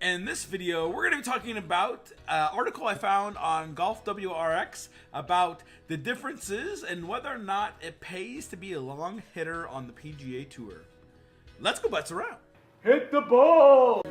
In this video, we're going to be talking about an article I found on Golf WRX about the differences and whether or not it pays to be a long hitter on the PGA Tour. Let's go butts around. Hit the ball!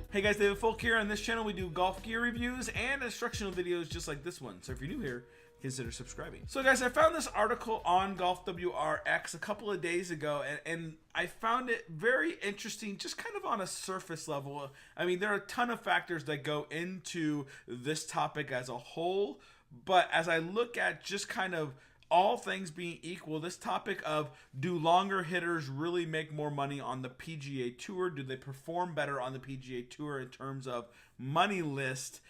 Hey guys, David Folk here. On this channel we do golf gear reviews and instructional videos just like this one. So if you're new here, consider subscribing. So guys, I found this article on Golf WRX a couple of days ago and I found it very interesting, just kind of on a surface level. I mean, there are a ton of factors that go into this topic as a whole, but as I look at just kind of all things being equal, this topic of do longer hitters really make more money on the PGA Tour? Do they perform better on the PGA Tour in terms of money list?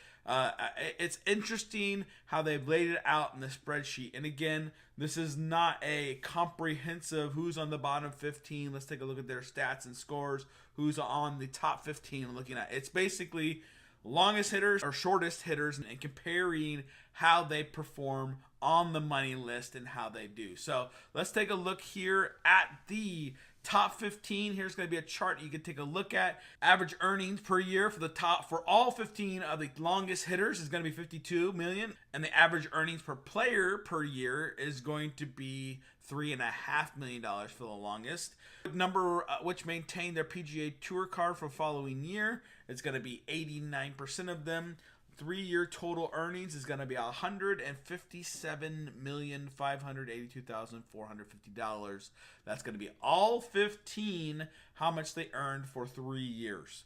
It's interesting how they've laid it out in the spreadsheet. And again, this is not a comprehensive who's on the bottom 15. Let's take a look at their stats and scores. Who's on the top 15 looking at. It's basically longest hitters or shortest hitters and comparing how they perform on the money list and how they do. So let's take a look here at the top 15. Here's going to be a chart you can take a look at. Average earnings per year for all 15 of the longest hitters is going to be 52 million, and the average earnings per player per year is going to be $3.5 million for the longest. Number which maintain their PGA Tour card for following year, it's going to be 89% of them. 3-year total earnings is going to be $157,582,450. That's going to be all 15, how much they earned for 3 years.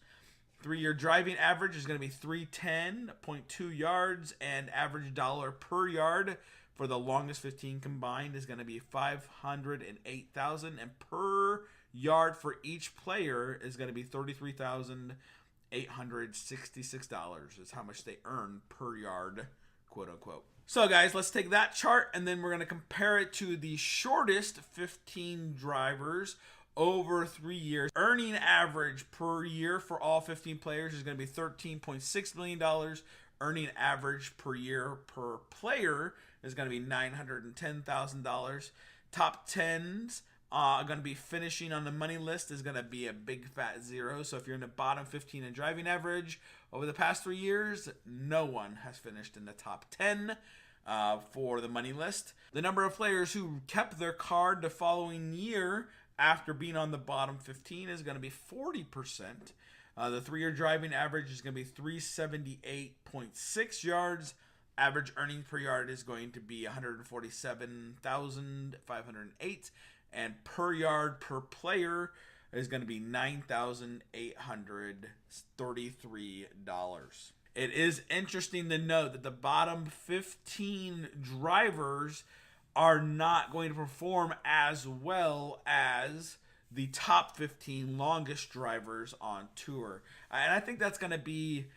3-year driving average is going to be 310.2 yards, and average dollar per yard for the longest 15 combined is going to be $508,000, and per yard for each player is going to be $33,866 is how much they earn per yard, quote unquote. So guys, let's take that chart and then we're going to compare it to the shortest 15 drivers over 3 years. Earning average per year for all 15 players is going to be $13.6 million. Earning average per year per player is going to be $910,000. Top 10s going to be finishing on the money list is going to be a big fat zero. So if you're in the bottom 15 in driving average over the past 3 years, no one has finished in the top 10 for the money list. The number of players who kept their card the following year after being on the bottom 15 is going to be 40%. The 3-year driving average is going to be 378.6 yards. Average earnings per yard is going to be 147,508. And per yard per player is going to be $9,833. It is interesting to note that the bottom 15 drivers are not going to perform as well as the top 15 longest drivers on tour. And I think that's going to be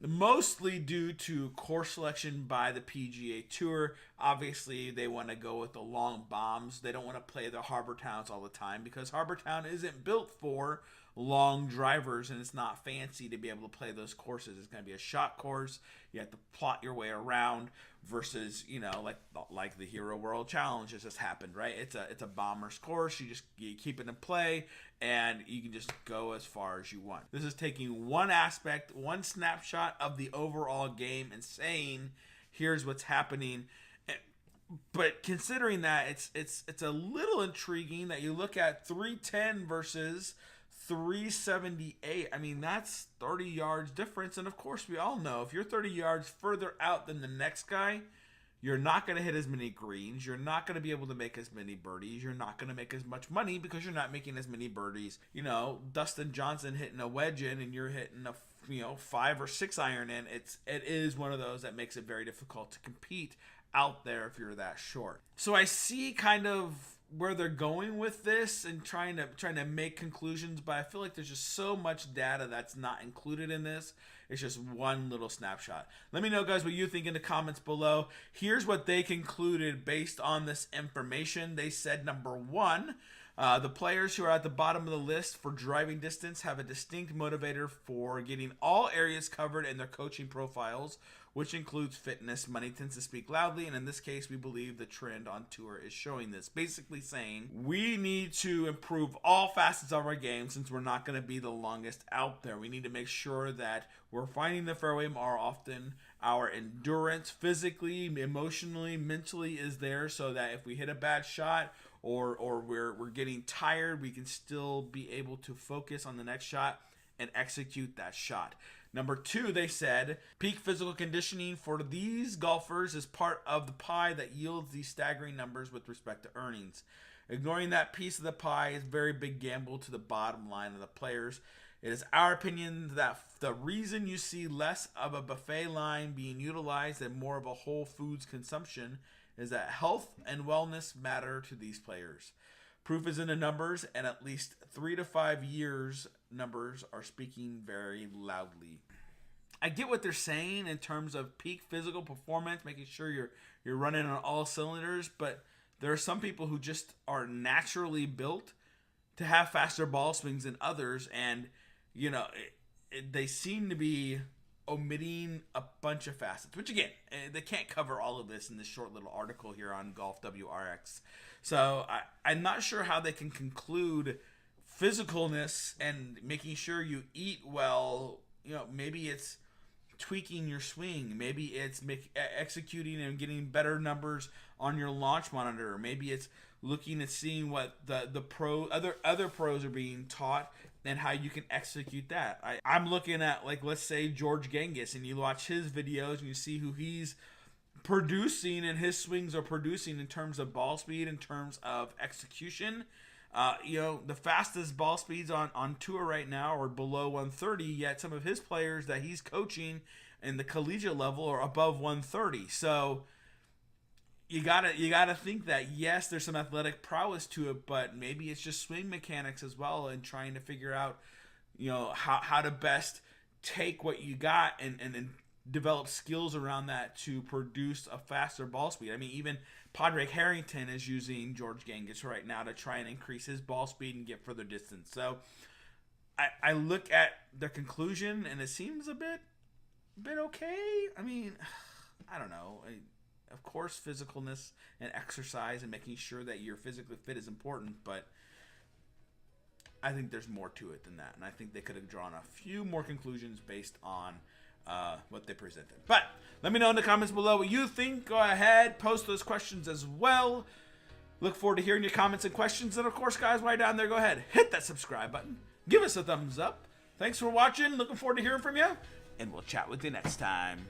mostly due to course selection by the PGA Tour. Obviously, they want to go with the long bombs. They don't want to play the Harbor Towns all the time because Harbor Town isn't built for long drivers and it's not fancy to be able to play those courses. It's going to be a shot course. You have to plot your way around versus, you know, like the Hero World Challenge has just happened, right? It's a bomber's course. You keep it in play and you can just go as far as you want. This is taking one aspect, one snapshot of the overall game and saying, here's what's happening. But considering that, it's a little intriguing that you look at 310 versus 378. I mean, that's 30 yards difference. And of course, we all know if you're 30 yards further out than the next guy, you're not going to hit as many greens. You're not going to be able to make as many birdies. You're not going to make as much money because you're not making as many birdies. You know, Dustin Johnson hitting a wedge in and you're hitting a 5 or 6 iron in. It is one of those that makes it very difficult to compete out there if you're that short. So I see kind of where they're going with this and trying to make conclusions, but I feel like there's just so much data that's not included in this. It's just one little snapshot. Let me know, guys, what you think in the comments below. Here's what they concluded based on this information. They said, number one, the players who are at the bottom of the list for driving distance have a distinct motivator for getting all areas covered in their coaching profiles, which includes fitness. Money tends to speak loudly, and in this case, we believe the trend on tour is showing this. Basically saying, we need to improve all facets of our game since we're not going to be the longest out there. We need to make sure that we're finding the fairway more often. Our endurance, physically, emotionally, mentally is there, so that if we hit a bad shot or we're getting tired, we can still be able to focus on the next shot and execute that shot. Number 2, they said, peak physical conditioning for these golfers is part of the pie that yields these staggering numbers with respect to earnings. Ignoring that piece of the pie is a very big gamble to the bottom line of the players. It is our opinion that the reason you see less of a buffet line being utilized and more of a whole foods consumption is that health and wellness matter to these players. Proof is in the numbers, and at least 3 to 5 years numbers are speaking very loudly. I get what they're saying in terms of peak physical performance, making sure you're running on all cylinders, but there are some people who just are naturally built to have faster ball swings than others, and they seem to be omitting a bunch of facets, which again, they can't cover all of this in this short little article here on Golf WRX. So I'm not sure how they can conclude physicalness and making sure you eat well. Maybe it's tweaking your swing. Maybe it's executing and getting better numbers on your launch monitor. Maybe it's looking and seeing what the other pros are being taught and how you can execute that. I'm looking at, like, let's say George Genghis, and you watch his videos and you see who he's producing and his swings are producing in terms of ball speed, in terms of execution. The fastest ball speeds on tour right now are below 130, yet some of his players that he's coaching in the collegiate level are above 130. So you gotta think that, yes, there's some athletic prowess to it, but maybe it's just swing mechanics as well, and trying to figure out how to best take what you got and develop skills around that to produce a faster ball speed. I mean, even Padraig Harrington is using George Genghis right now to try and increase his ball speed and get further distance. So I look at the conclusion and it seems a bit okay. I mean, I don't know. Of course, physicalness and exercise and making sure that you're physically fit is important, but I think there's more to it than that. And I think they could have drawn a few more conclusions based on what they presented. But let me know in the comments below what you think. Go ahead, post those questions as well. Look forward to hearing your comments and questions. And of course, guys, right down there, go ahead, hit that subscribe button. Give us a thumbs up. Thanks for watching. Looking forward to hearing from you. And we'll chat with you next time.